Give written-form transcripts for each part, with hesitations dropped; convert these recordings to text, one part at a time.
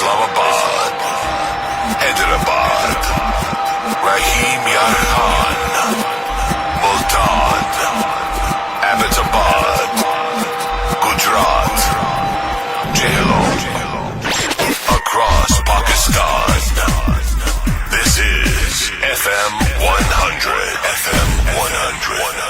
Islamabad, Hyderabad, Rahim Yar Khan, Multan, Abbottabad, Gujarat, Jhelum, across Pakistan. This is FM 100. FM 100.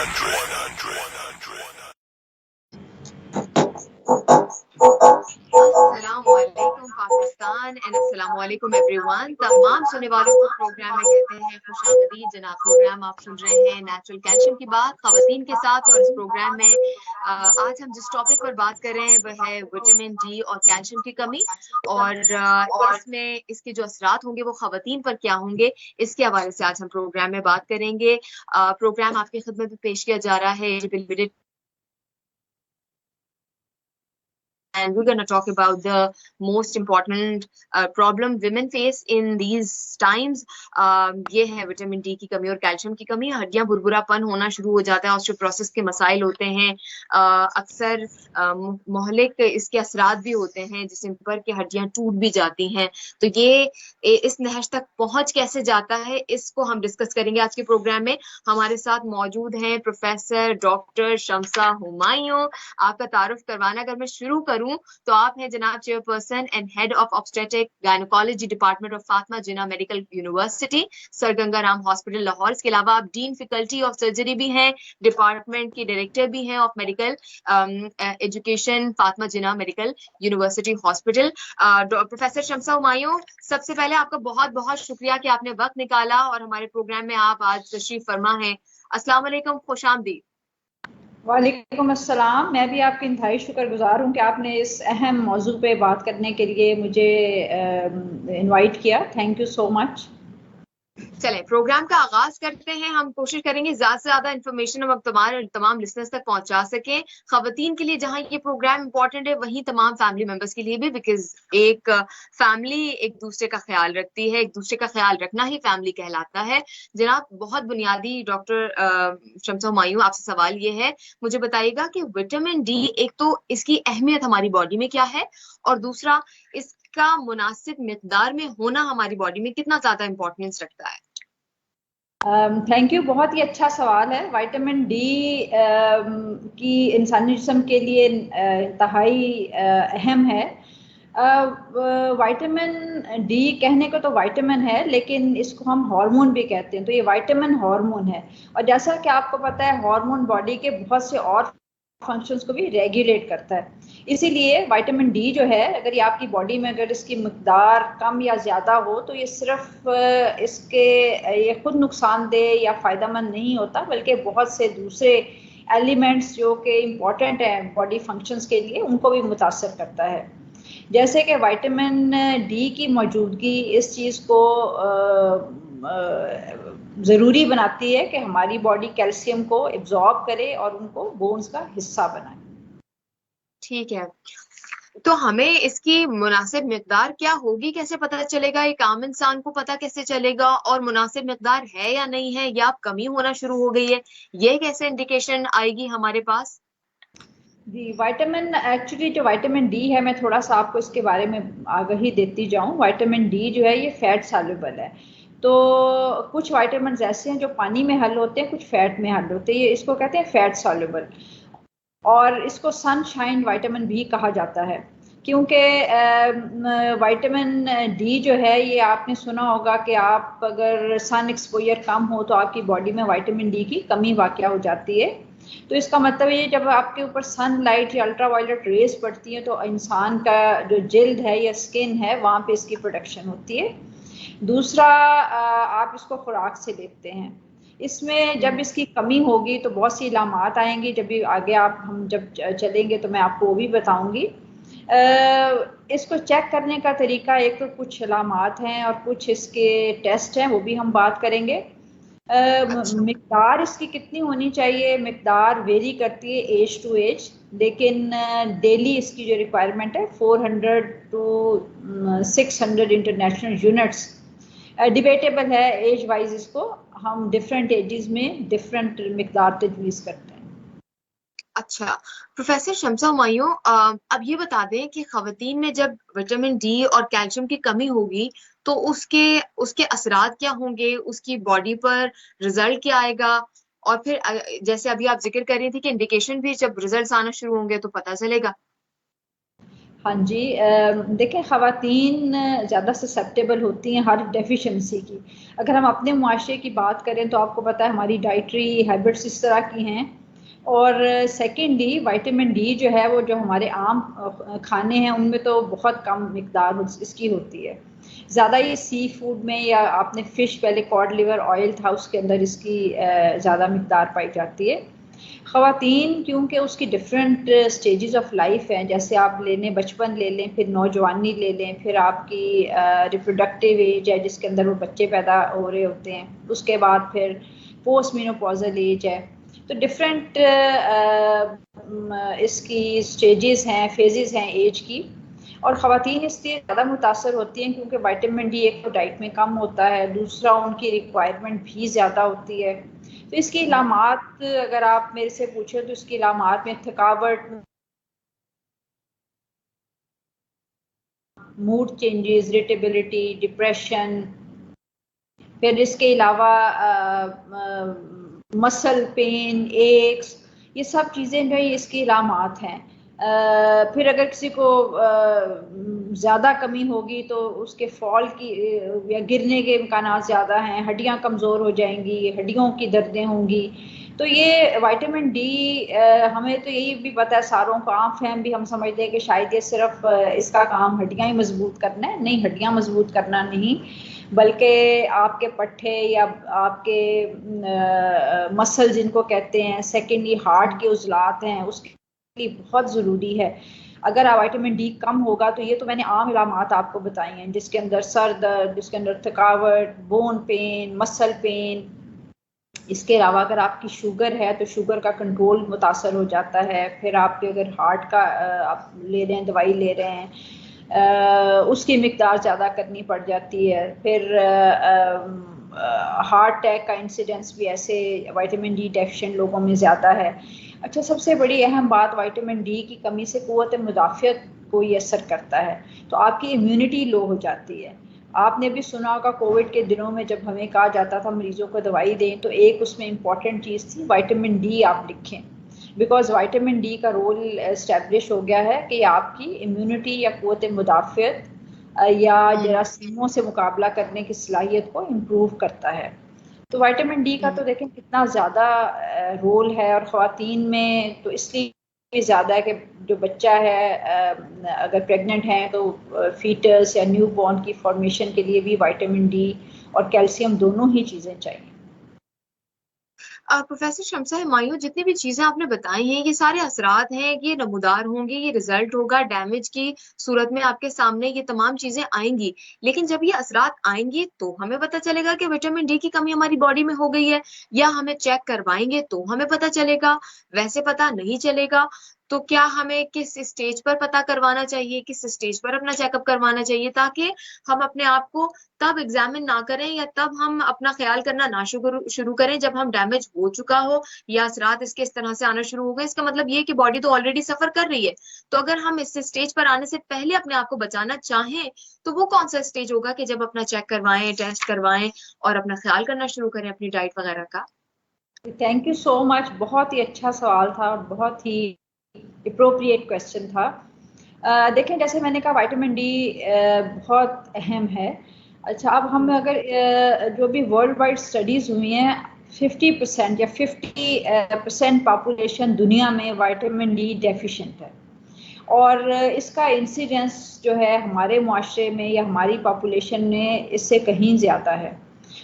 अस्सलामुअलैकुम Pakistan and अस्सलामुअलैकुम everyone. तमाम सुनने वालों को प्रोग्राम में कहते हैं खुशामदीद। जनाब, प्रोग्राम आप सुन रहे हैं नेचुरल कैल्शियम की बात खवातीन के साथ, और इस प्रोग्राम में आज हम जिस टॉपिक पर बात कर रहे हैं वह है विटामिन डी और कैल्शियम की कमी, और इसमें इसके जो असरात होंगे वो खवातीन पर क्या होंगे, इसके हवाले से आज हम प्रोग्राम में बात करेंगे। प्रोग्राम आपकी खिदमत में पेश किया जा रहा है and we're going to talk about the most important problem women face in these times. ये है विटामिन डी की कमी और कैल्शियम की कमी। हड्डियां बुरबुरापन होना शुरू हो जाता है, ऑस्टियोपोरोसिस के मसाइल होते हैं, अक्सर मोहलिक इसके असरात भी होते हैं जिसम पर कि हड्डियां टूट भी जाती हैं। तो ये इस नहज तक पहुंच कैसे जाता है, इसको हम डिस्कस करेंगे आज के प्रोग्राम में। हमारे साथ मौजूद हैं प्रोफेसर डॉक्टर शम्सा हुमायूं। आपका तारुफ करवाना अगर मैं शुरू करूं तो आप हैं जनाब chairperson and head of obstetric gynaecology department of Fatima Jinnah medical university, sir Gangaram hospital Lahore. इसके अलावा आप डीन फैकल्टी ऑफ सर्जरी भी हैं, डिपार्टमेंट की डायरेक्टर भी हैं of medical education Fatima Jinnah medical university hospital. Professor Shamsa Humayun, सबसे पहले आपका बहुत बहुत शुक्रिया कि आपने वक्त निकाला और हमारे प्रोग्राम में आप आज तशरीफ फरमा हैं। अस्सलाम वालेकुम, खुशामदीद। वालेकुम अस्सलाम। मैं भी आपकी इंतहाई शुक्रगुजार हूँ कि आपने इस अहम मौजू पे बात करने के लिए मुझे इनवाइट किया। Thank you so much. चलें, प्रोग्राम का आगाज करते हैं। हम कोशिश करेंगे ज्यादा से ज्यादा इन्फॉर्मेशन हम तमाम लिसनर्स तक पहुंचा सकें। खवातीन के लिए जहां ये प्रोग्राम इंपॉर्टेंट है, वहीं तमाम फैमिली मेंबर्स के लिए भी, बिकॉज एक फैमिली एक दूसरे का ख्याल रखती है, एक दूसरे का ख्याल रखना ही फैमिली कहलाता है। जनाब, बहुत बुनियादी डॉक्टर शम्सा हुमायूं, आपसे सवाल ये है, मुझे बताइएगा कि विटामिन डी, एक तो इसकी अहमियत हमारी बॉडी में क्या है, और दूसरा इसका मुनासिब मिकदार में होना हमारी बॉडी में कितना ज्यादा इंपॉर्टेंस रखता है। थैंक यू, बहुत ही अच्छा सवाल है। विटामिन डी की इंसानी जिस्म के लिए इंतहाई अहम है। विटामिन डी कहने को तो विटामिन है, लेकिन इसको हम हार्मोन भी कहते हैं, तो ये विटामिन हार्मोन है। और जैसा कि आपको पता है, हार्मोन बॉडी के बहुत से और फंक्शंस को भी रेगुलेट करता है। इसीलिए विटामिन डी जो है, अगर ये आपकी बॉडी में अगर इसकी मकदार कम या ज़्यादा हो, तो ये सिर्फ ये खुद नुकसानदेह या फ़ायदेमंद नहीं होता, बल्कि बहुत से दूसरे एलिमेंट्स जो कि इम्पॉर्टेंट हैं बॉडी फंक्शंस के लिए, उनको भी मुतासर करता है। जैसे कि विटामिन डी की मौजूदगी इस चीज़ को ज़रूरी बनाती है कि हमारी बॉडी कैल्शियम को एब्जॉर्ब करे और उनको बोन्स का हिस्सा बनाए। ठीक है, तो हमें इसकी मुनासिब मिकदार क्या होगी, कैसे पता चलेगा? एक आम इंसान को पता कैसे चलेगा, और मुनासिब मिकदार है या नहीं है, या अब कमी होना शुरू हो गई है, ये कैसे इंडिकेशन आएगी हमारे पास? जी, विटामिन एक्चुअली जो विटामिन डी है, मैं थोड़ा सा आपको इसके बारे में आगाही देती जाऊं। विटामिन डी जो है ये फैट सॉल्युबल है, तो कुछ विटामिन ऐसे हैं जो पानी में हल होते हैं, कुछ फैट में हल होते हैं, ये इसको कहते हैं फैट सॉल्युबल। और इसको सनशाइन विटामिन भी कहा जाता है, क्योंकि विटामिन डी जो है, ये आपने सुना होगा कि आप अगर सन एक्सपोजर कम हो तो आपकी बॉडी में विटामिन डी की कमी वाक़या हो जाती है। तो इसका मतलब ये, जब आपके ऊपर सनलाइट या अल्ट्रावायलेट रेज पड़ती हैं, तो इंसान का जो जिल्द है या स्किन है, वहाँ पे इसकी प्रोटेक्शन होती है। दूसरा, आप इसको खुराक से लेते हैं। इसमें जब इसकी कमी होगी तो बहुत सी इलामात आएंगी, जब भी आगे हम जब चलेंगे तो मैं आपको वो भी बताऊंगी। इसको चेक करने का तरीका, एक तो कुछ इलामात हैं और कुछ इसके टेस्ट हैं, वो भी हम बात करेंगे। मिकदार इसकी कितनी होनी चाहिए, मिकदार वेरी करती है एज टू एज, लेकिन डेली इसकी जो रिक्वायरमेंट है 400 to 600 इंटरनेशनल यूनिट्स। डिबेटेबल है एज वाइज, इसको हम डिफरेंट एजेस में डिफरेंट मिकदार तजवीज़ करते हैं। अच्छा, प्रोफेसर शम्सा हुमायूं, अब ये बता दें कि खवातीन में जब विटामिन डी और कैल्शियम की कमी होगी तो उसके उसके असरात क्या होंगे, उसकी बॉडी पर रिजल्ट क्या आएगा, और फिर जैसे अभी आप जिक्र कर रही थी कि इंडिकेशन भी जब रिजल्ट्स आना शुरू होंगे तो पता चलेगा। हाँ जी, देखें ख़वातीन ज़्यादा ससेप्टेबल होती हैं हर डेफिशिएंसी की। अगर हम अपने मुआशरे की बात करें तो आपको पता है हमारी डाइटरी हैबिट्स इस तरह की हैं, और सेकेंडली विटामिन डी जो है वो जो हमारे आम खाने हैं उनमें तो बहुत कम मिकदार इसकी होती है। ज़्यादा ये सी फूड में, या आपने फ़िश पहले कॉड लिवर ऑयल था उसके अंदर इसकी ज़्यादा मिकदार पाई जाती है। ख़वातीन क्योंकि उसकी डिफरेंट स्टेजेस ऑफ लाइफ हैं, जैसे आप ले लें बचपन ले लें, फिर नौजवानी ले लें, फिर आपकी रिप्रोडक्टिव एज है जिसके अंदर वो बच्चे पैदा हो रहे होते हैं, उसके बाद फिर पोस्ट मेनोपॉजल एज है। तो डिफरेंट इसकी स्टेजेस हैं, फेजेस हैं एज की, और ख़वातीन इसलिए ज़्यादा मुतासर होती हैं क्योंकि विटामिन डी एक तो डाइट में कम होता है, दूसरा उनकी रिक्वायरमेंट भी ज़्यादा होती है। तो इसकी इलामात अगर आप मेरे से पूछें तो इसकी इलामात में थकावट, मूड चेंजेस, इरिटेबिलिटी, डिप्रेशन, फिर इसके अलावा मसल पेन, एक्स, ये सब चीज़ें जो है इसकी इलामात हैं। फिर अगर किसी को ज़्यादा कमी होगी तो उसके फॉल की या गिरने के इम्कानात ज़्यादा हैं, हड्डियाँ कमज़ोर हो जाएंगी, हड्डियों की दर्दें होंगी। तो ये विटामिन डी, हमें तो यही भी पता है, सारों को आम फहम भी हम समझते हैं कि शायद ये सिर्फ इसका काम हड्डियाँ ही मजबूत करना है। नहीं, हड्डियाँ मजबूत करना नहीं, बल्कि आपके पट्ठे या आपके मसल जिनको कहते हैं, सेकेंडली हार्ट के उजलात हैं, उसके लिए बहुत ज़रूरी है। अगर आप विटामिन डी कम होगा तो ये तो मैंने आम इलामात आपको बताई हैं, जिसके अंदर सर दर्द, जिसके अंदर थकावट, बोन पेन, मसल पेन। इसके अलावा अगर आपकी शुगर है तो शुगर का कंट्रोल मुतासर हो जाता है। फिर आपके अगर हार्ट का आप ले रहे हैं, दवाई ले रहे हैं, उसकी मिकदार ज़्यादा करनी पड़ जाती है। फिर हार्ट अटैक का इंसिडेंस भी ऐसे विटामिन डी डेफिशिएंट लोगों में ज़्यादा है। अच्छा, सबसे बड़ी अहम बात, विटामिन डी की कमी से क़ुव्वत मुदाफ़ियत को ये असर करता है, तो आपकी इम्यूनिटी लो हो जाती है। आपने भी सुना होगा कोविड के दिनों में जब हमें कहा जाता था मरीजों को दवाई दें, तो एक उसमें इम्पॉर्टेंट चीज़ थी विटामिन डी आप लिखें, बिकॉज विटामिन डी का रोल एस्टेब्लिश हो गया है कि आपकी इम्यूनिटी या क़ुव्वत मुदाफ़ियत या जरासीमों से मुकाबला करने की सलाहियत को इम्प्रूव करता है। तो विटामिन डी का तो देखें कितना ज़्यादा रोल है, और ख़वातीन में तो इसलिए ज़्यादा है कि जो बच्चा है, अगर प्रेग्नेंट हैं तो फीटस या न्यू बॉर्न की फॉर्मेशन के लिए भी विटामिन डी और कैल्शियम दोनों ही चीज़ें चाहिए। प्रोफेसर शम्सा हुमायूं, जितनी भी चीजें आपने बताई हैं ये सारे असरात हैं, ये नमूदार होंगे, ये रिजल्ट होगा, डैमेज की सूरत में आपके सामने ये तमाम चीजें आएंगी। लेकिन जब ये असरात आएंगी तो हमें पता चलेगा कि विटामिन डी की कमी हमारी बॉडी में हो गई है, या हमें चेक करवाएंगे तो हमें पता चलेगा, वैसे पता नहीं चलेगा। तो क्या हमें किस स्टेज पर पता करवाना चाहिए, किस स्टेज पर अपना चेकअप करवाना चाहिए, ताकि हम अपने आप को तब एग्जामिन ना करें या तब हम अपना ख्याल करना ना शुरू करें जब हम डैमेज हो चुका हो या असरात इसके इस तरह से आना शुरू हो गए। इसका मतलब ये कि बॉडी तो ऑलरेडी सफर कर रही है। तो अगर हम इस स्टेज पर आने से पहले अपने आप को बचाना चाहें तो वो कौन सा स्टेज होगा कि जब अपना चेक करवाएं, टेस्ट करवाएं और अपना ख्याल करना शुरू करें अपनी डाइट वगैरह का? थैंक यू सो मच, बहुत ही अच्छा सवाल था, बहुत ही अप्रोप्रिएट क्वेश्चन था। देखें, जैसे मैंने कहा विटामिन डी बहुत अहम है। अच्छा, अब हम अगर जो भी वर्ल्ड वाइड स्टडीज़ हुई हैं, 50% या 50% पॉपुलेशन दुनिया में विटामिन डी डेफिशिएंट है, और इसका इंसिडेंस जो है हमारे मुआशरे में या हमारी पॉपुलेशन में इससे कहीं ज़्यादा है,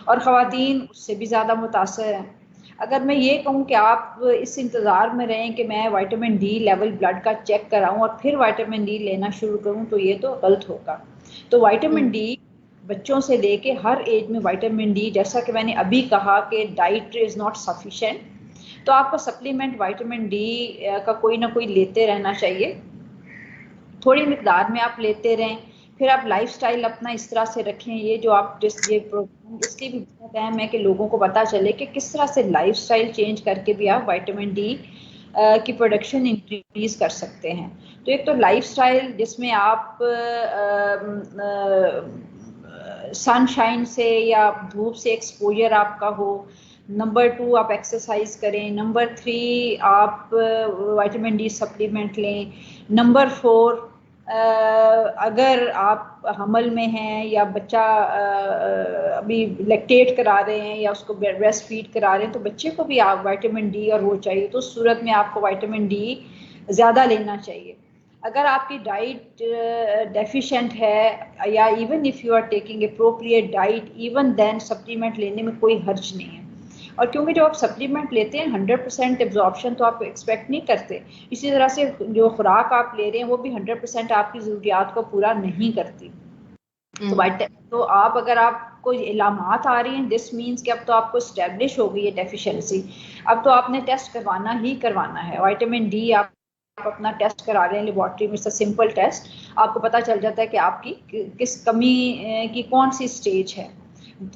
और ख़वातीन उससे भी ज़्यादा मुतासर हैं। अगर मैं ये कहूँ कि आप इस इंतज़ार में रहें कि मैं विटामिन डी लेवल ब्लड का चेक कराऊँ और फिर विटामिन डी लेना शुरू करूँ, तो ये तो गलत होगा। तो विटामिन डी बच्चों से लेके हर एज में विटामिन डी, जैसा कि मैंने अभी कहा कि डाइट इज़ नॉट सफिशेंट, तो आपको सप्लीमेंट विटामिन डी का कोई ना कोई लेते रहना चाहिए, थोड़ी मिकदार में आप लेते रहें। फिर आप लाइफस्टाइल अपना इस तरह से रखें, ये जो आप ये प्रोग्राम इसलिए भी बहुत अहम है कि लोगों को पता चले कि किस तरह से लाइफस्टाइल चेंज करके भी आप विटामिन डी की प्रोडक्शन इंक्रीज कर सकते हैं। तो एक तो लाइफस्टाइल जिसमें आप सनशाइन से या धूप से एक्सपोजर आपका हो। नंबर 2 आप एक्सरसाइज करें। नंबर 3 आप विटामिन डी सप्लीमेंट लें। नंबर 4 अगर आप हमल में हैं या बच्चा अभी लैक्टेट करा रहे हैं या उसको ब्रेस्ट फीड करा रहे हैं तो बच्चे को भी आप विटामिन डी और वो चाहिए, तो उस सूरत में आपको विटामिन डी ज़्यादा लेना चाहिए। अगर आपकी डाइट डेफिशिएंट है या even if you are taking appropriate diet, even then supplement लेने में कोई हर्ज नहीं है। और क्योंकि जब आप सप्लीमेंट लेते हैं 100% एब्जॉर्प्शन तो आप एक्सपेक्ट नहीं करते, इसी तरह से जो खुराक आप ले रहे हैं वो भी 100% आपकी ज़रूरियात को पूरा नहीं करती। तो आप अगर आपको इलामात आ रही हैं, दिस मीन्स कि अब तो आपको स्टैब्लिश हो गई है डेफिशिएंसी, अब तो आपने टेस्ट करवाना ही करवाना है। विटामिन डी आप अपना टेस्ट करा रहे हैं लेबोरेटरी में, सिंपल टेस्ट, आपको पता चल जाता है कि आपकी किस कमी की कौन सी स्टेज है,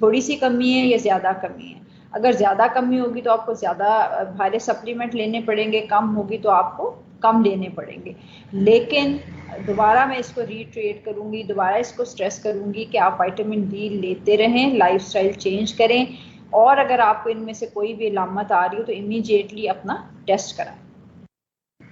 थोड़ी सी कमी है या ज़्यादा कमी है। अगर ज़्यादा कमी होगी तो आपको ज़्यादा भारी सप्लीमेंट लेने पड़ेंगे, कम होगी तो आपको कम लेने पड़ेंगे। लेकिन दोबारा मैं इसको रीट्रेट करूँगी, दोबारा इसको स्ट्रेस करूँगी कि आप विटामिन डी लेते रहें, लाइफस्टाइल चेंज करें, और अगर आपको इनमें से कोई भी अलामत आ रही हो तो इमीडिएटली अपना टेस्ट कराएं।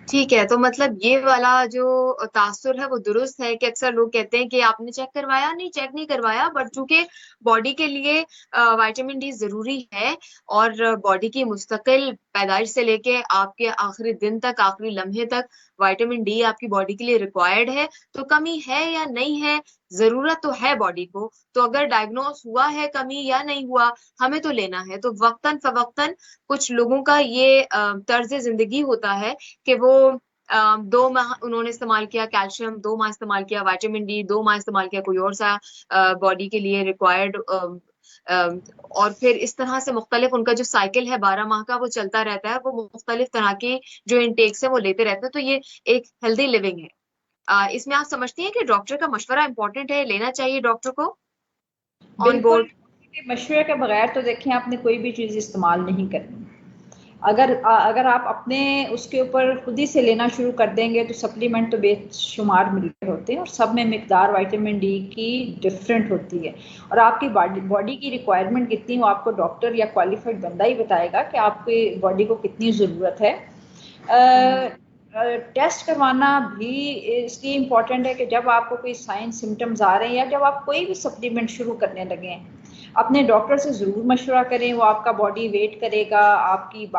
ठीक है, तो मतलब ये वाला जो तासुर है वो दुरुस्त है कि अक्सर लोग कहते हैं कि आपने चेक करवाया, नहीं चेक नहीं करवाया, बट चूंकि बॉडी के लिए विटामिन डी जरूरी है और बॉडी की मुस्तकिल पैदाइश से लेके आपके आखिरी दिन तक, आखिरी लम्हे तक विटामिन डी आपकी बॉडी के लिए रिक्वायर्ड है, तो कमी है या नहीं है, जरूरत तो है बॉडी को, तो अगर डायग्नोस हुआ है कमी या नहीं हुआ, हमें तो लेना है। तो वक्तन फवक्तन कुछ लोगों का ये तर्ज जिंदगी होता है कि वो 2 माह उन्होंने इस्तेमाल किया कैल्शियम, 2 माह इस्तेमाल किया विटामिन डी, 2 माह इस्तेमाल किया कोई और सा बॉडी के लिए रिक्वायर्ड, और फिर इस तरह से मुख्तलिफ उनका जो साइकिल है 12 माह का वो चलता रहता है, वो मुख्तलिफ तरह की जो इनटेक्स है वो लेते रहते हैं। तो ये एक हेल्दी लिविंग है। इसमें आप समझती हैं कि डॉक्टर का मशवरा इंपॉर्टेंट है, लेना चाहिए डॉक्टर को ऑन बोर्ड? मशवरे के बगैर तो देखें आपने कोई भी चीज़ इस्तेमाल नहीं करनी। अगर आप अपने उसके ऊपर खुद ही से लेना शुरू कर देंगे तो सप्लीमेंट तो बेशुमार मिल रहे होते हैं और सब में मिकदार विटामिन डी की डिफरेंट होती है, और आपकी बॉडी की रिक्वायरमेंट कितनी वो आपको डॉक्टर या क्वालिफाइड बंदा ही बताएगा कि आपकी बॉडी को कितनी ज़रूरत है। टेस्ट करवाना भी इसलिए इम्पॉर्टेंट है कि जब आपको कोई साइन सिम्टम्स आ रहे हैं या जब आप कोई भी सप्लीमेंट शुरू करने लगे हैं, अपने डॉक्टर से ज़रूर मशवरा करें। वो आपका बॉडी वेट करेगा, आपकी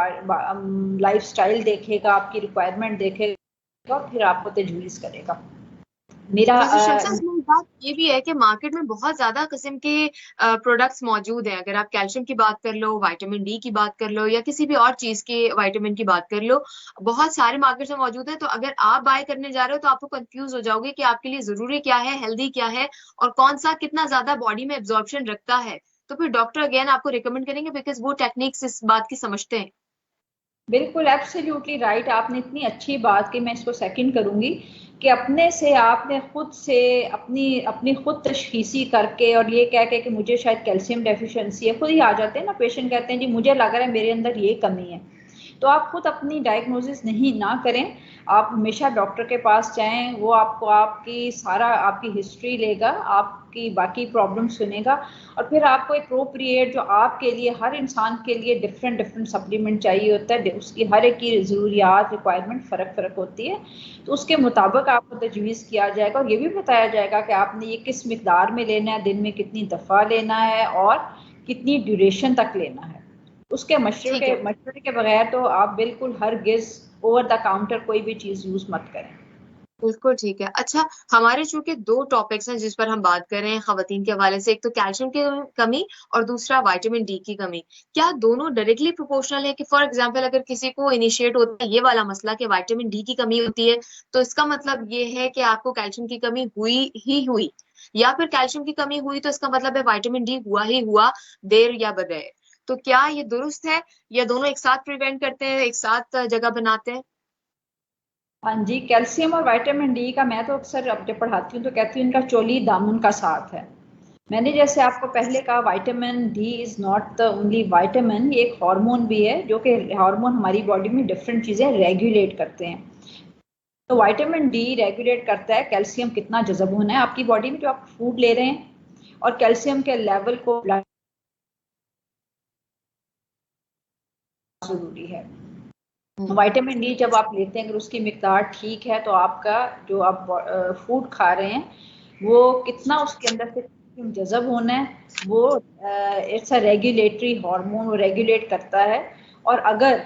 लाइफस्टाइल देखेगा, आपकी रिक्वायरमेंट देखेगा, फिर आपको तजवीज़ करेगा। मेरा बात ये भी है कि मार्केट में बहुत ज्यादा किस्म के प्रोडक्ट्स मौजूद हैं। अगर आप कैल्शियम की बात कर लो, विटामिन डी की बात कर लो, या किसी भी और चीज के विटामिन की बात कर लो, बहुत सारे मार्केट में मौजूद है। तो अगर आप बाय करने जा रहे हो तो आपको कंफ्यूज हो जाओगे कि आपके लिए जरूरी क्या है, हेल्दी क्या है, और कौन सा कितना ज्यादा बॉडी में एब्जॉर्प्शन रखता है। तो फिर डॉक्टर अगेन आपको रिकमेंड करेंगे बिकॉज वो टेक्निक्स इस बात की समझते हैं। बिल्कुल एब्सोल्युटली राइट, आपने इतनी अच्छी बात की, मैं इसको सेकंड करूंगी कि अपने से आपने खुद से अपनी खुद तशखीसी करके और ये कह के कि मुझे शायद कैल्शियम डेफिशिएंसी है, खुद ही आ जाते हैं ना पेशेंट, कहते हैं जी मुझे लग रहा है मेरे अंदर ये कमी है। तो आप खुद अपनी डायग्नोसिस नहीं ना करें, आप हमेशा डॉक्टर के पास जाएं, वो आपको आपकी हिस्ट्री लेगा, आपकी बाकी प्रॉब्लम सुनेगा, और फिर आपको अप्रोप्रिएट जो आपके लिए, हर इंसान के लिए डिफरेंट सप्लीमेंट चाहिए होता है, उसकी हर एक की ज़रूरियात रिक्वायरमेंट फ़र्क होती है, तो उसके मुताबिक आपको तजवीज़ किया जाएगा और ये भी बताया जाएगा कि आपने ये किस मिकदार में लेना है, दिन में कितनी दफ़ा लेना है और कितनी ड्यूरेशन तक लेना है। उसके मशवरे के बगैर तो आप बिल्कुल हरगिज़ ओवर द काउंटर कोई भी चीज़ यूज़ मत करें। बिल्कुल ठीक है। अच्छा, हमारे चूंकि 2 टॉपिक्स हैं जिस पर हम बात कर रहे हैं खवातीन के हवाले से, एक तो कैल्शियम की कमी और दूसरा विटामिन डी की कमी, क्या दोनों डायरेक्टली प्रोपोर्शनल है? कि फॉर एग्जांपल अगर किसी को इनिशिएट होता है ये वाला मसला कि विटामिन डी की कमी होती है, तो इसका मतलब ये है कि आपको कैल्शियम की कमी हुई, या फिर कैल्शियम की कमी हुई तो इसका मतलब है विटामिन डी हुआ देर या बगैर। तो क्या ये दुरुस्त है या दोनों एक साथ प्रिवेंट करते हैं, एक साथ जगह बनाते हैं? हाँ जी, कैल्शियम और विटामिन डी का मैं तो अक्सर अब जब पढ़ाती हूँ तो कहती हूँ इनका चोली दामन का साथ है। मैंने जैसे आपको पहले कहा vitamin D is not the only vitamin, ये एक हार्मोन भी है, जो कि हार्मोन हमारी बॉडी में डिफरेंट चीजें रेगुलेट करते हैं। तो विटामिन डी रेगुलेट करता है कैल्शियम कितना जज़ब होना है आपकी बॉडी में जो आप फूड ले रहे हैं, और कैल्शियम के लेवल को जरूरी है। विटामिन डी जब आप लेते हैं अगर उसकी मिकदार ठीक है तो आपका जो आप फूड खा रहे हैं वो कितना उसके अंदर से जज़ब होना है, वो इट्स अ रेगुलेटरी हार्मोन, वो रेगुलेट करता है। और अगर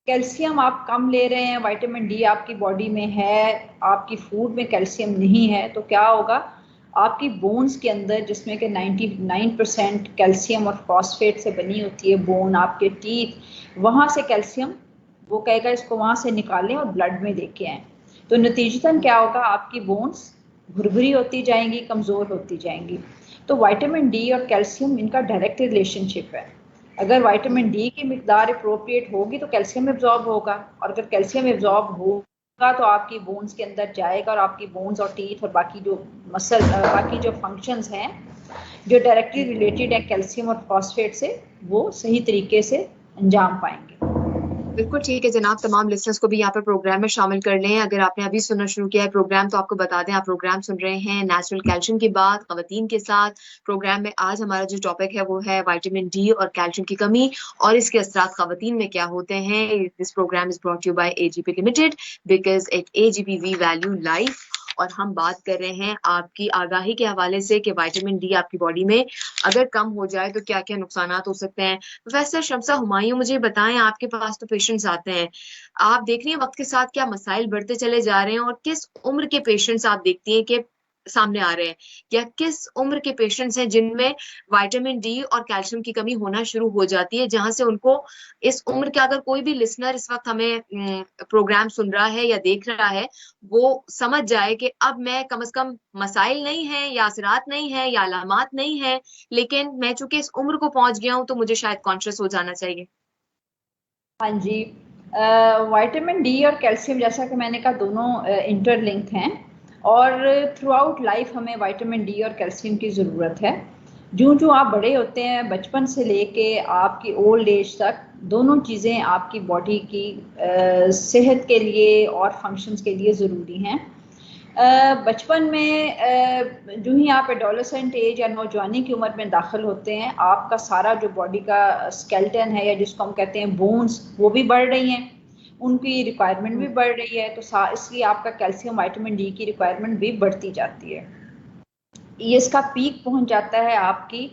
कैल्शियम आप कम ले रहे हैं, विटामिन डी आपकी बॉडी में है, आपकी फूड में कैल्शियम नहीं है, तो क्या होगा, आपकी बोन्स के अंदर जिसमें कि 99% कैल्शियम और फॉस्फेट से बनी होती है बोन, आपके टीथ, वहाँ से कैल्शियम वो कहेगा इसको वहाँ से निकालें और ब्लड में देके आएँ। तो नतीजतन क्या होगा, आपकी बोन्स भुरभुरी होती जाएंगी, कमज़ोर होती जाएंगी। तो विटामिन डी और कैल्शियम इनका डायरेक्ट रिलेशनशिप है। अगर विटामिन डी की मिकदार अप्रोप्रिएट होगी तो कैल्शियम एब्जॉर्ब होगा, और अगर कैल्शियम एब्जॉर्ब होगा तो आपकी बोन्स के अंदर जाएगा, और आपकी बोन्स और टीथ और बाकी जो मसल बाकी जो फंक्शंस हैं जो डायरेक्टली रिलेटेड है कैल्शियम और फॉस्फेट से, वो सही तरीके से अंजाम पाएंगे। बिल्कुल ठीक है जनाब, तमाम लिसनर्स को भी यहाँ पर प्रोग्राम में शामिल कर लें। अगर आपने अभी सुनना शुरू किया है प्रोग्राम तो आपको बता दें आप प्रोग्राम सुन रहे हैं नेचुरल कैल्शियम की बात खवातीन के साथ। प्रोग्राम में आज हमारा जो टॉपिक है वो है विटामिन डी और कैल्शियम की कमी और इसके असरात खवातीन में क्या होते हैं। This program is brought you by AGP limited because at AGP we value life. और हम बात कर रहे हैं आपकी आगाही के हवाले से कि विटामिन डी आपकी बॉडी में अगर कम हो जाए तो क्या क्या नुकसान हो सकते हैं। प्रोफेसर शम्सा हुमायूं, मुझे बताएं, आपके पास तो पेशेंट्स आते हैं, आप देख रही हैं वक्त के साथ क्या मसाइल बढ़ते चले जा रहे हैं और किस उम्र के पेशेंट्स आप देखती हैं कि सामने आ रहे हैं, या किस उम्र के पेशेंट्स हैं जिनमें विटामिन डी और कैल्शियम की कमी होना शुरू हो जाती है, जहां से उनको इस उम्र का, अगर कोई भी लिसनर इस वक्त हमें प्रोग्राम सुन रहा है या देख रहा है, वो समझ जाए कि अब मैं कम से कम मसाइल नहीं है या असरात नहीं है या अलामात नहीं है, लेकिन मैं चूंकि इस उम्र को पहुंच गया हूं तो मुझे शायद कॉन्शियस हो जाना चाहिए। हाँ जी, विटामिन डी और कैल्शियम जैसा कि मैंने कहा दोनों इंटरलिंक्ड हैं, और थ्रू आउट लाइफ हमें विटामिन डी और कैल्शियम की ज़रूरत है। जो जो आप बड़े होते हैं, बचपन से लेके आपकी ओल्ड एज तक, दोनों चीज़ें आपकी बॉडी की सेहत के लिए और फंक्शंस के लिए ज़रूरी हैं। बचपन में जो ही आप एडोलेसेंट एज या नौजवानी की उम्र में दाखिल होते हैं, आपका सारा जो बॉडी का स्केलेटन है या जिसको हम कहते हैं बोन्स, वो भी बढ़ रही हैं, उनकी रिक्वायरमेंट भी बढ़ रही है, तो इसलिए आपका कैल्शियम विटामिन डी की रिक्वायरमेंट भी बढ़ती जाती है। ये इसका पीक पहुंच जाता है आपकी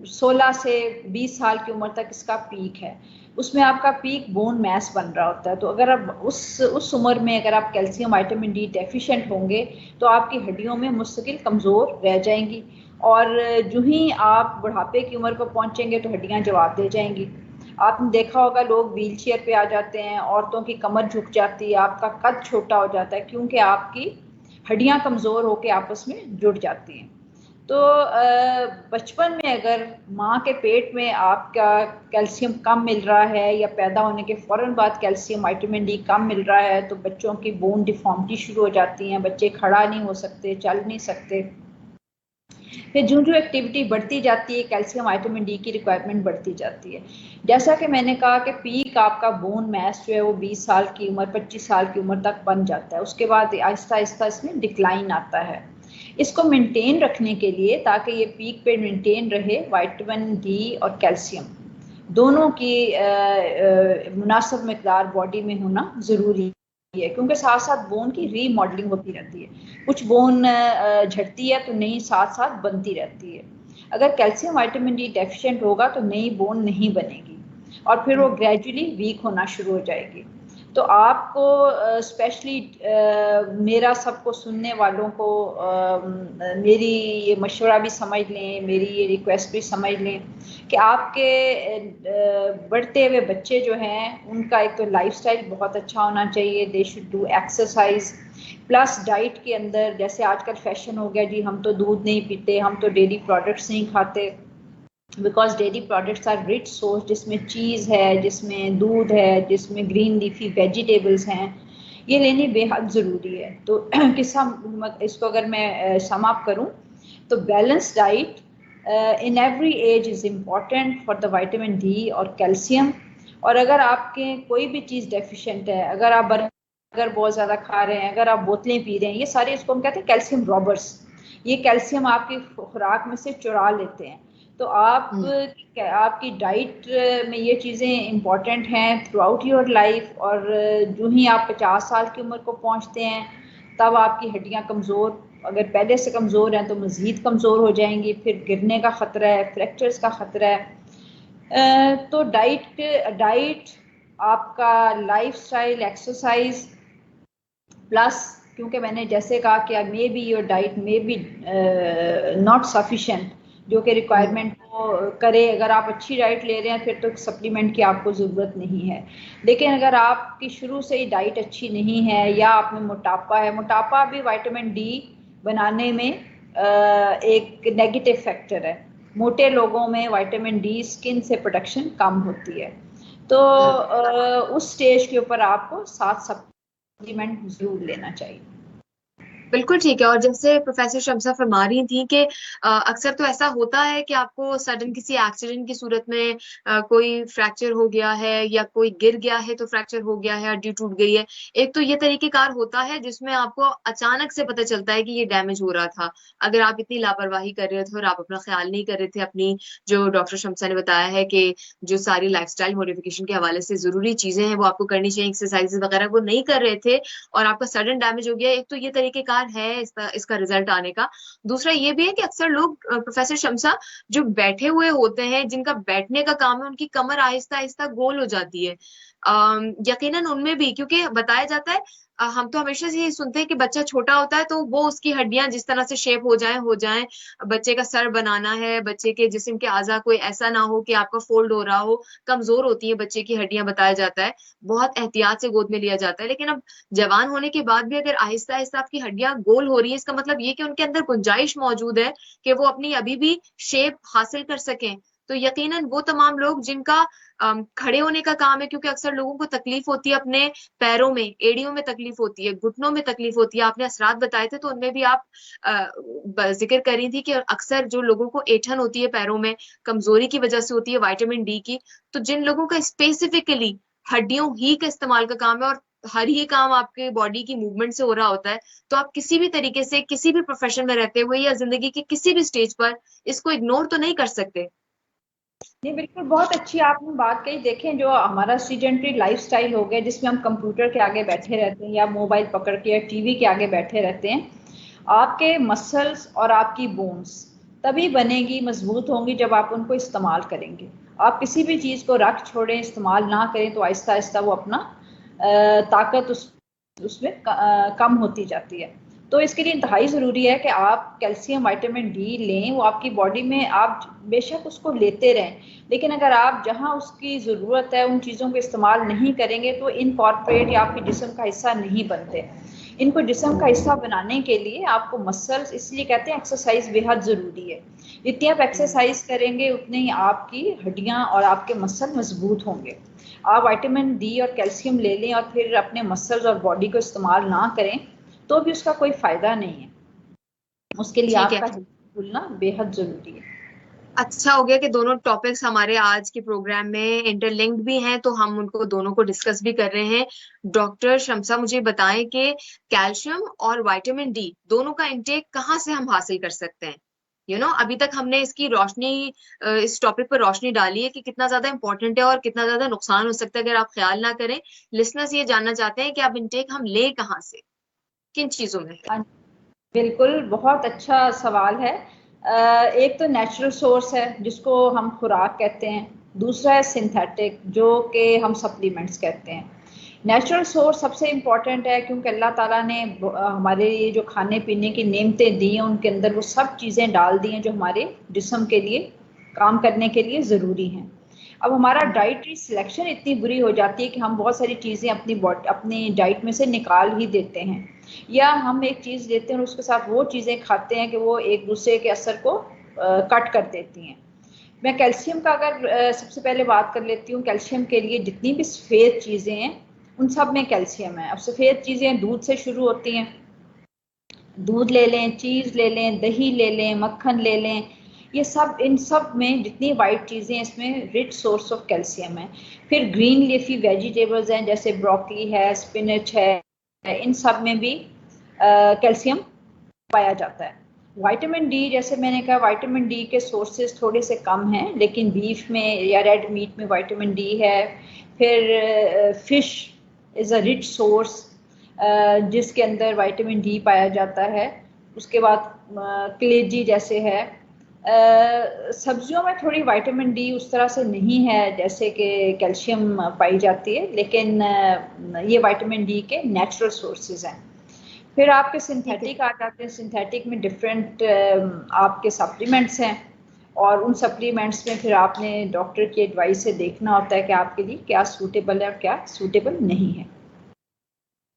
16 से 20 साल की उम्र तक इसका पीक है। उसमें आपका पीक बोन मैस बन रहा होता है। तो अगर आप उस उम्र में अगर आप कैल्शियम विटामिन डी डेफिशिएंट होंगे तो आपकी हड्डियों में मुस्तकिल कमज़ोर रह जाएंगी, और जो ही आप बुढ़ापे की उम्र को पहुंचेंगे तो हड्डियां जवाब दे जाएंगी। आपने देखा होगा लोग व्हील चेयर पे आ जाते हैं, औरतों की कमर झुक जाती है, आपका कद छोटा हो जाता है, क्योंकि आपकी हड्डियां कमज़ोर होकर आपस में जुड़ जाती हैं। तो बचपन में अगर माँ के पेट में आपका कैल्शियम कम मिल रहा है या पैदा होने के फ़ौरन बाद कैल्शियम विटामिन डी कम मिल रहा है तो बच्चों की बोन डिफॉर्मिटी शुरू हो जाती हैं, बच्चे खड़ा नहीं हो सकते, चल नहीं सकते। फिर जो जो एक्टिविटी बढ़ती जाती है कैल्शियम विटामिन डी की रिक्वायरमेंट बढ़ती जाती है। जैसा कि मैंने कहा कि पीक आपका बोन मैस जो है वो 20 साल की उम्र 25 साल की उम्र तक बन जाता है, उसके बाद आहिस्ता आहिस्ता इसमें डिक्लाइन आता है। इसको मेंटेन रखने के लिए, ताकि ये पीक पे मेंटेन रहे, विटामिन डी और कैल्शियम दोनों की मुनासिब मिकदार बॉडी में होना ज़रूरी है, क्योंकि साथ साथ बोन की रीमॉडलिंग होती रहती है। कुछ बोन झड़ती है तो नई साथ साथ बनती रहती है। अगर कैल्शियम विटामिन डी डेफिशिएंट होगा तो नई बोन नहीं बनेगी और फिर वो ग्रेजुअली वीक होना शुरू हो जाएगी। तो आपको स्पेशली मेरा सबको सुनने वालों को मेरी ये मशवरा भी समझ लें, मेरी ये रिक्वेस्ट भी समझ लें कि आपके बढ़ते हुए बच्चे जो हैं उनका एक तो लाइफस्टाइल बहुत अच्छा होना चाहिए। They should do exercise, plus diet के अंदर जैसे आजकल फैशन हो गया जी, हम तो दूध नहीं पीते, हम तो डेयरी प्रोडक्ट्स नहीं खाते, because dairy products are rich source, जिसमें चीज़ है, जिसमें दूध है, जिसमें ग्रीन लीफी वेजिटेबल्स हैं, ये लेनी बेहद ज़रूरी है। तो किस्सा इसको अगर मैं सम अप करूं तो balance diet in every age is important for the vitamin D और कैल्शियम। और अगर आपके कोई भी चीज़ डेफिशिएंट है, अगर आप अगर बहुत ज़्यादा खा रहे हैं, अगर आप बोतलें पी रहे हैं, ये सारे इसको हम कहते हैं कैल्शियम रॉबर्स। ये कैल्शियम आपकी खुराक में से चुरा लेते हैं। तो आपकी डाइट में ये चीज़ें इम्पॉर्टेंट हैं थ्रू आउट योर लाइफ। और जो ही आप 50 साल की उम्र को पहुंचते हैं तब आपकी हड्डियां कमज़ोर, अगर पहले से कमज़ोर हैं तो मज़ीद कमज़ोर हो जाएंगी, फिर गिरने का ख़तरा है, फ्रैक्चर्स का ख़तरा है। तो डाइट आपका लाइफस्टाइल, एक्सरसाइज प्लस, क्योंकि मैंने जैसे कहा कि may be your diet may be not sufficient, जो कि रिक्वायरमेंट को करे। अगर आप अच्छी डाइट ले रहे हैं फिर तो सप्लीमेंट की आपको ज़रूरत नहीं है। लेकिन अगर आपकी शुरू से ही डाइट अच्छी नहीं है या आप में मोटापा है, मोटापा भी विटामिन डी बनाने में एक नेगेटिव फैक्टर है। मोटे लोगों में विटामिन डी स्किन से प्रोटेक्शन कम होती है। तो उस स्टेज के ऊपर आपको 7 सप्लीमेंट जरूर लेना चाहिए। बिल्कुल ठीक है। और जैसे प्रोफेसर शम्सा फरमा रही थी कि अक्सर तो ऐसा होता है कि आपको सडन किसी एक्सीडेंट की सूरत में कोई फ्रैक्चर हो गया है या कोई गिर गया है तो फ्रैक्चर हो गया है, हड्डी टूट गई है। एक तो ये तरीकेकार होता है जिसमें आपको अचानक से पता चलता है कि ये डैमेज हो रहा था। अगर आप इतनी लापरवाही कर रहे थे और आप अपना ख्याल नहीं कर रहे थे, अपनी जो डॉक्टर शम्सा ने बताया है कि जो सारी लाइफस्टाइल मॉडिफिकेशन के हवाले से जरूरी चीजें हैं वो आपको करनी चाहिए, एक्सरसाइज वगैरह वो नहीं कर रहे थे और आपका सडन डैमेज हो गया, एक तो ये तरीकेकार है इसका रिजल्ट आने का। दूसरा ये भी है कि अक्सर लोग, प्रोफेसर शम्सा, जो बैठे हुए होते हैं, जिनका बैठने का काम है, उनकी कमर आहिस्ता आहिस्ता गोल हो जाती है। यकीनन उनमें भी, क्योंकि बताया जाता है, हम तो हमेशा से ये सुनते हैं कि बच्चा छोटा होता है तो वो उसकी हड्डियां जिस तरह से शेप हो जाएं। बच्चे का सर बनाना है, बच्चे के जिस्म के आज़ा कोई ऐसा ना हो कि आपका फोल्ड हो रहा हो, कमजोर होती है बच्चे की हड्डियां, बताया जाता है। बहुत एहतियात से गोद में लिया जाता है। लेकिन अब जवान होने के बाद भी अगर आहिस्ता आहिस्ता आपकी हड्डियां गोल हो रही है, इसका मतलब ये कि उनके अंदर गुंजाइश मौजूद है कि वो अपनी अभी भी शेप हासिल कर सकें। तो यकीनन वो तमाम लोग जिनका खड़े होने का काम है, क्योंकि अक्सर लोगों को तकलीफ होती है अपने पैरों में, एड़ियों में तकलीफ होती है, घुटनों में तकलीफ होती है। आपने असरात बताए थे तो उनमें भी आप जिक्र कर रही थी कि अक्सर जो लोगों को ऐंठन होती है पैरों में, कमजोरी की वजह से होती है विटामिन डी की। तो जिन लोगों का स्पेसिफिकली हड्डियों ही का इस्तेमाल का काम है और हर ही काम आपके बॉडी की मूवमेंट से हो रहा होता है, तो आप किसी भी तरीके से, किसी भी प्रोफेशन में रहते हुए या जिंदगी के किसी भी स्टेज पर इसको इग्नोर तो नहीं कर सकते। नहीं, बिल्कुल बहुत अच्छी आपने बात कही। देखें, जो हमारा सीडेंटरी लाइफस्टाइल हो गया जिसमें हम कंप्यूटर के आगे बैठे रहते हैं या मोबाइल पकड़ के या टीवी के आगे बैठे रहते हैं, आपके मसल्स और आपकी बोन्स तभी बनेगी, मजबूत होंगी जब आप उनको इस्तेमाल करेंगे। आप किसी भी चीज़ को रख छोड़ें, इस्तेमाल ना करें तो आहिस्ता आहिस्ता वो अपना ताकत उसमें कम होती जाती है। तो इसके लिए इंतहाई ज़रूरी है कि आप कैल्शियम विटामिन डी लें। वो आपकी बॉडी में, आप बेशक उसको लेते रहें, लेकिन अगर आप जहां उसकी ज़रूरत है उन चीज़ों को इस्तेमाल नहीं करेंगे तो इनकॉर्पोरेट या आपके जिस्म का हिस्सा नहीं बनते। इनको जिस्म का हिस्सा बनाने के लिए आपको मसल्स, इसलिए कहते हैं एक्सरसाइज बेहद ज़रूरी है। जितनी आप एक्सरसाइज करेंगे उतनी ही आपकी हड्डियाँ और आपके मसल मजबूत होंगे। आप विटामिन डी और कैल्शियम ले लें और फिर अपने मसल्स और बॉडी को इस्तेमाल ना करें तो भी उसका कोई फायदा नहीं है। उसके लिए आपका भूलना बेहद जरूरी है। अच्छा हो गया कि दोनों टॉपिक्स हमारे आज के प्रोग्राम में इंटरलिंक्ड भी हैं, तो हम उनको दोनों को डिस्कस भी कर रहे हैं। डॉक्टर शम्सा, मुझे बताएं कि कैल्शियम और विटामिन डी दोनों का इंटेक कहाँ से हम हासिल कर सकते हैं? अभी तक हमने इसकी रोशनी, इस टॉपिक पर रोशनी डाली है कि कितना ज्यादा इंपॉर्टेंट है और कितना ज्यादा नुकसान हो सकता है अगर आप ख्याल ना करें। लिसनर्स ये जानना चाहते हैं कि अब इंटेक हम ले कहाँ से, किन चीजों में? बिल्कुल, बहुत अच्छा सवाल है। एक तो नेचुरल सोर्स है जिसको हम खुराक कहते हैं, दूसरा है सिंथेटिक जो कि हम सप्लीमेंट्स कहते हैं। नेचुरल सोर्स सबसे इम्पॉर्टेंट है क्योंकि अल्लाह ताला ने हमारे ये जो खाने पीने की नेमतें दी हैं उनके अंदर वो सब चीज़ें डाल दी हैं जो हमारे जिस्म के लिए काम करने के लिए ज़रूरी हैं। अब हमारा डाइटरी सिलेक्शन इतनी बुरी हो जाती है कि हम बहुत सारी चीज़ें अपनी डाइट में से निकाल ही देते हैं, या हम एक चीज़ लेते हैं और उसके साथ वो चीज़ें खाते हैं कि वो एक दूसरे के असर को कट कर देती हैं। मैं कैल्शियम का अगर सबसे पहले बात कर लेती हूँ, कैल्शियम के लिए जितनी भी सफ़ेद चीज़ें हैं उन सब में कैल्शियम है। अब सफ़ेद चीज़ें दूध से शुरू होती हैं, दूध ले लें, चीज़ ले लें, दही ले लें, मक्खन ले लें, ये सब, इन सब में जितनी वाइट चीज़ें, इसमें रिच सोर्स ऑफ कैल्शियम है। फिर ग्रीन लीफी वेजिटेबल्स हैं, जैसे ब्रोकली है, स्पिनच है, इन सब में भी कैल्शियम पाया जाता है। विटामिन डी, जैसे मैंने कहा, विटामिन डी के सोर्सेज थोड़े से कम हैं, लेकिन बीफ में या रेड मीट में विटामिन डी है। फिर fish is a rich source जिसके अंदर विटामिन डी पाया जाता है। उसके बाद कलेजी जैसे है। सब्जियों में थोड़ी विटामिन डी उस तरह से नहीं है जैसे कि कैल्शियम पाई जाती है, लेकिन ये विटामिन डी के नेचुरल सोर्सेज हैं। फिर आपके सिंथेटिक आ जाते हैं। सिंथेटिक में डिफरेंट आपके सप्लीमेंट्स हैं, और उन सप्लीमेंट्स में फिर आपने डॉक्टर की एडवाइस से देखना होता है कि आपके लिए क्या सूटेबल है और क्या सूटेबल नहीं है।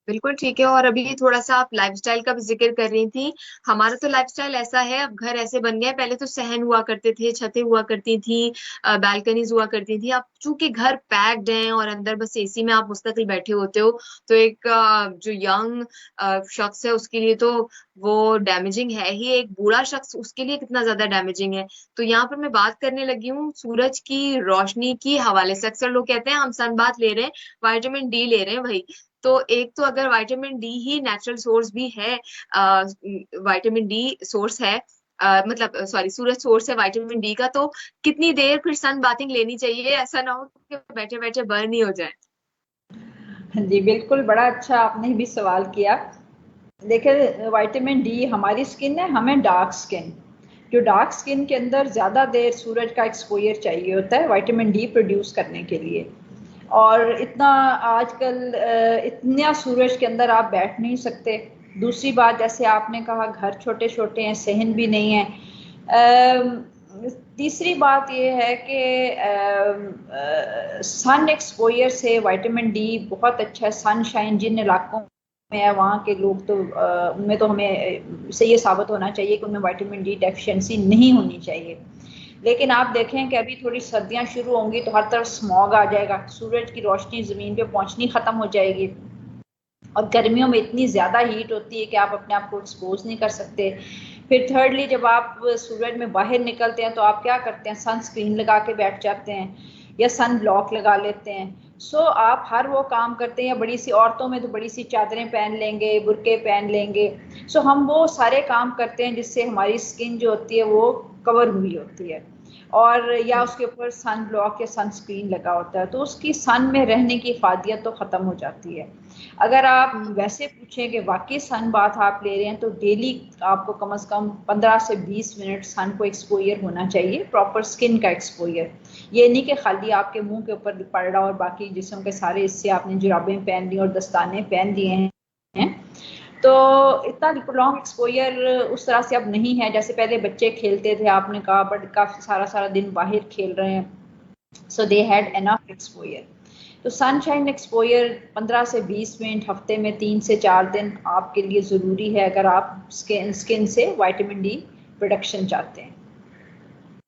बिल्कुल ठीक है। और अभी थोड़ा सा आप लाइफस्टाइल का भी जिक्र कर रही थी। हमारा तो लाइफस्टाइल ऐसा है, अब घर ऐसे बन गए, पहले तो सहन हुआ करते थे, छतें हुआ करती थी, बालकनीज हुआ करती थी। अब चूंकि घर पैक्ड हैं और अंदर बस एसी में आप मुस्तकिल बैठे होते हो, तो एक जो यंग शख्स है उसके लिए तो वो डैमेजिंग है ही। एक बूढ़ा शख्स, उसके लिए कितना ज्यादा डैमेजिंग है। तो यहाँ पर मैं बात करने लगी हूँ सूरज की रोशनी की हवाले से। अक्सर लोग कहते हैं हम सन बाथ ले रहे हैं, विटामिन डी ले रहे हैं भाई। तो एक तो अगर विटामिन डी ही नेचुरल सोर्स भी है, विटामिन डी सोर्स है, मतलब सॉरी सूरज सोर्स है विटामिन डी का, तो कितनी देर फिर सन बाथिंग लेनी चाहिए? ऐसा ना हो कि बैठे बैठे बर्न ही हो जाए। जी बिल्कुल, बड़ा अच्छा आपने भी सवाल किया। देखिए, विटामिन डी, हमारी स्किन है, हमें डार्क स्किन, जो डार्क स्किन के अंदर ज़्यादा देर सूरज का एक्सपोजर चाहिए होता है विटामिन डी प्रोड्यूस करने के लिए। और इतना आजकल इतना सूरज के अंदर आप बैठ नहीं सकते। दूसरी बात, जैसे आपने कहा, घर छोटे छोटे हैं, सहन भी नहीं है। तीसरी बात ये है कि सन एक्सपोजर से विटामिन डी बहुत अच्छा है। सनशाइन जिन इलाकों में है, वहाँ के लोग तो उनमें तो हमें से ये साबित होना चाहिए कि उनमें विटामिन डी डेफिशिएंसी नहीं होनी चाहिए। लेकिन आप देखें कि अभी थोड़ी सर्दियां शुरू होंगी तो हर तरफ स्मॉग आ जाएगा, सूरज की रोशनी ज़मीन पे पहुंचनी ख़त्म हो जाएगी, और गर्मियों में इतनी ज़्यादा हीट होती है कि आप अपने आप को एक्सपोज नहीं कर सकते। फिर थर्डली, जब आप सूरज में बाहर निकलते हैं तो आप क्या करते हैं, सनस्क्रीन लगा के बैठ जाते हैं या सन ब्लॉक लगा लेते हैं। सो आप हर वो काम करते हैं, या बड़ी सी औरतों में तो बड़ी सी चादरें पहन लेंगे, बुरके पहन लेंगे। सो हम वो सारे काम करते हैं जिससे हमारी स्किन जो होती है वो कवर हुई होती है, और या उसके ऊपर सन ब्लॉक या सनस्क्रीन लगा होता है, तो उसकी सन में रहने की इफादियत तो ख़त्म हो जाती है। अगर आप वैसे पूछें कि वाकई सन बाथ आप ले रहे हैं, तो डेली आपको कम से कम 15 से 20 मिनट सन को एक्सपोजर होना चाहिए, प्रॉपर स्किन का एक्सपोजर। ये नहीं कि खाली आपके मुंह के ऊपर पड़ रहा और बाकी जिस्म के सारे हिस्से आपने जुराबें पहन ली और दस्ताने पहन लिए हैं। तो इतना लॉन्ग एक्सपोजर उस तरह से अब नहीं है जैसे पहले बच्चे खेलते थे, आपने कहा, बट काफ़ी सारा दिन बाहर खेल रहे हैं, सो दे हैड एनफ एक्सपोजर। तो सनशाइन एक्सपोजर 15 से 20 मिनट हफ्ते में 3 से 4 दिन आपके लिए ज़रूरी है, अगर आप स्किन से विटामिन डी प्रोडक्शन चाहते हैं।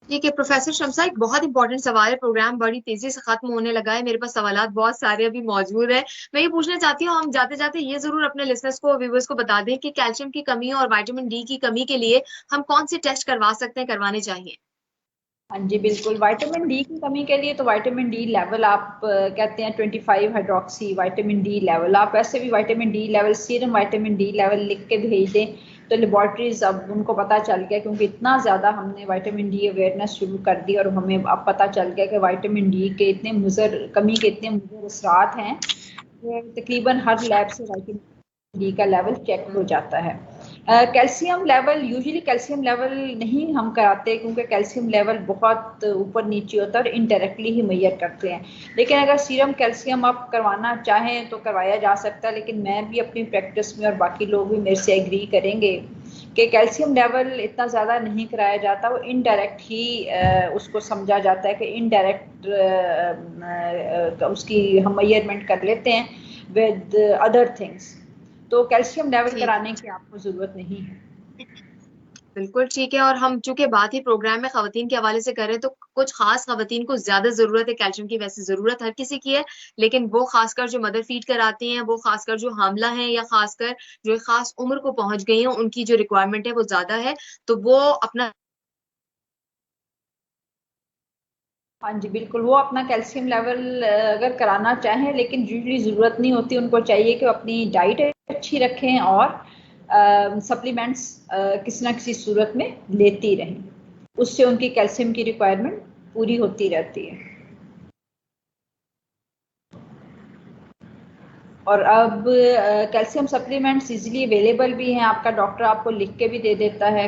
ठीक है प्रोफेसर शमसा, एक बहुत इंपॉर्टेंट सवाल है, प्रोग्राम बड़ी तेजी से खत्म होने लगा है, मेरे पास सवालात बहुत सारे अभी मौजूद है। मैं ये पूछना चाहती हूँ, हम जाते जाते ये जरूर अपने लिसनर्स को, व्यूअर्स को बता दें कि कैल्शियम की कमी और विटामिन डी की कमी के लिए हम कौन से टेस्ट करवा सकते हैं, करवाने चाहिए? हाँ जी बिल्कुल, विटामिन डी की कमी के लिए तो विटामिन डी लेवल आप कहते हैं 25 हाइड्रोक्सी विटामिन डी लेवल, आप ऐसे भी vitamin D level, serum vitamin D level लिख के भेज दें तो लेबॉर्ट्रीज अब उनको पता चल गया, क्योंकि इतना ज़्यादा हमने विटामिन डी अवेयरनेस शुरू कर दी और हमें अब पता चल गया कि विटामिन डी के इतने कमी के इतने मुज़र असरात हैं, तकरीबन हर लैब से विटामिन डी का लेवल चेक हो जाता है। Calcium level, usually calcium level नहीं हम कराते क्योंकि कैल्शियम लेवल बहुत ऊपर नीचे होता है और इनडायरेक्टली ही मेजर करते हैं, लेकिन अगर सीरम कैल्शियम आप करवाना चाहें तो करवाया जा सकता है। लेकिन मैं भी अपनी प्रैक्टिस में और बाकी लोग भी मेरे से एग्री करेंगे कि कैल्शियम लेवल इतना ज़्यादा नहीं कराया जाता, वो इनडायरेक्ट ही उसको समझा जाता है कि इनडायरेक्ट उसकी हम मेजरमेंट कर लेते हैं विद अदर थिंग्स, तो कैल्शियम लेवल कराने की आपको जरूरत नहीं है। बिल्कुल ठीक है। और हम चूंकि बात ही प्रोग्राम में खवातीन के हवाले से कर रहे हैं, तो कुछ खास खवातीन को ज्यादा जरूरत है कैल्शियम की, वैसे जरूरत हर किसी की है, लेकिन वो खासकर जो मदर फीड कराती हैं, वो खासकर जो हामला हैं, या खासकर जो एक खास उम्र को पहुंच गई हैं, उनकी जो रिक्वायरमेंट है वो ज्यादा है, तो वो अपना हाँ जी बिल्कुल, वो अपना कैल्शियम लेवल अगर कराना चाहें, लेकिन यूजली ज़रूरत नहीं होती, उनको चाहिए कि अपनी डाइट अच्छी रखें और सप्लीमेंट्स किसी ना किसी सूरत में लेती रहें, उससे उनकी कैल्शियम की रिक्वायरमेंट पूरी होती रहती है। और अब कैल्शियम सप्लीमेंट्स इजीली अवेलेबल भी हैं, आपका डॉक्टर आपको लिख के भी दे देता है,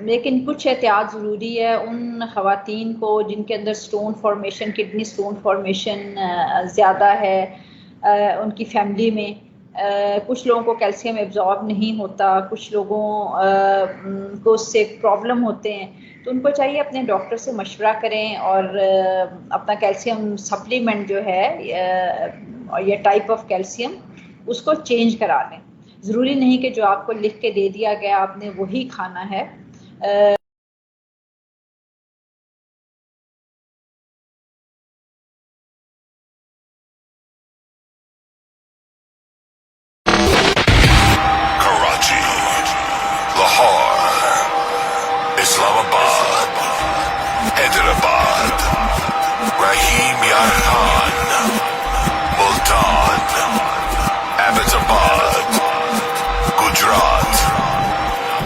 लेकिन कुछ एहतियात ज़रूरी है उन ख़वातीन को जिनके अंदर stone formation, kidney stone formation ज़्यादा है, उनकी फैमिली में कुछ लोगों को कैल्शियम एब्जॉर्ब नहीं होता, कुछ लोगों को उससे प्रॉब्लम होते हैं, तो उनको चाहिए अपने डॉक्टर से मशवरा करें और अपना कैल्शियम सप्लीमेंट जो है और ये टाइप ऑफ कैल्शियम उसको चेंज करा लें। ज़रूरी नहीं कि जो आपको लिख के दे दिया गया आपने वही खाना है। Karachi, Lahore, Islamabad, Hyderabad, Rahim Yar Khan, Multan, Abbottabad, Gujarat,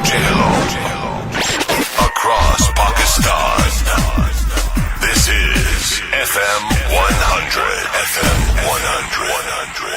Jhelum, across Pakistan. This is FM 100. FM 100.